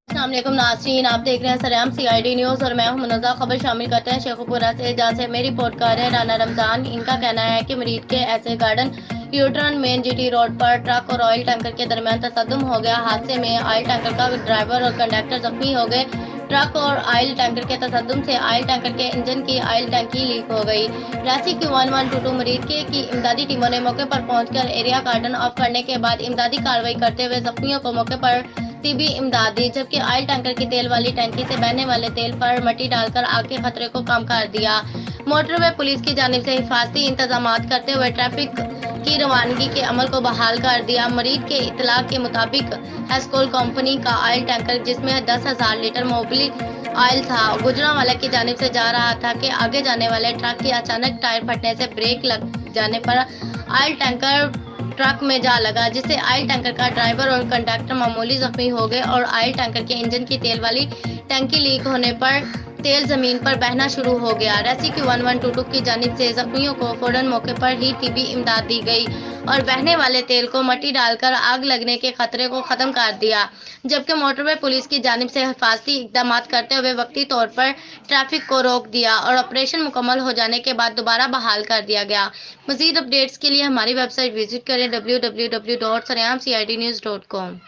अस्सलाम वालेकुम नाज़रीन, आप देख रहे हैं सरेआम CID न्यूज़ और मैं हूं मुनज़्ज़ा। खबर शामिल करते हैं शेखुपुरा से, जहां से मेरी रिपोर्टर है राना रमजान। इनका कहना है कि मरीद के ऐसे garden U turn main GT road पर ट्रक और ऑयल टैंकर के दरमियान तसद्दुम हो गया। हादसे में ऑयल टैंकर का ड्राइवर और कंडक्टर जख्मी हो गए। ट्रक और ऑयल टैंकर के तसद्दुम से ऑयल टैंकर के इंजन की ऑयल टंकी लीक हो गई। रेस्क्यू 1122 मरीद की इमदादी टीमों ने मौके पर पहुंचकर एरिया कार्डन ऑफ करने के बाद इमदादी कार्रवाई करते हुए जख्मियों को मौके पर तिबी इमदाद दी, जबकि ऑयल टैंकर की तेल वाली टंकी से बहने वाले तेल पर मट्टी डालकर आग के खतरे को कम कर दिया। मोटरवे पुलिस की जानिब से हिफाजती इंतजाम करते हुए ट्रैफिक की रवानगी के अमल को बहाल कर दिया। मरीज के इतला के मुताबिक हेस्कोल कंपनी का ऑयल टैंकर, जिसमें 10,000 लीटर मोबिल ऑयल था, गुजरांवाला की जानिब से जा रहा था कि आगे जाने वाले ट्रक के अचानक टायर फटने से ब्रेक लग जाने पर ऑयल टैंकर ट्रक में जा लगा, जिससे ऑयल टैंकर का ड्राइवर और कंडक्टर मामूली जख्मी हो गए और ऑयल टैंकर के इंजन की तेल वाली टंकी लीक होने पर तेल जमीन पर बहना शुरू हो गया। रेस्क्यू 1122 की जानिब से जख्मियों को फौरन मौके पर ही तिबी इमदाद दी गई और बहने वाले तेल को मट्टी डालकर आग लगने के खतरे को खत्म कर दिया, जबकि मोटरवे पुलिस की जानिब से हिफाजती इकदाम करते हुए वक्ती तौर पर ट्रैफिक को रोक दिया और ऑपरेशन मुकम्मल हो जाने के बाद दोबारा बहाल कर दिया गया। मज़ीद अपडेट्स के लिए हमारी वेबसाइट विजिट करें www.sareamcidnews.com।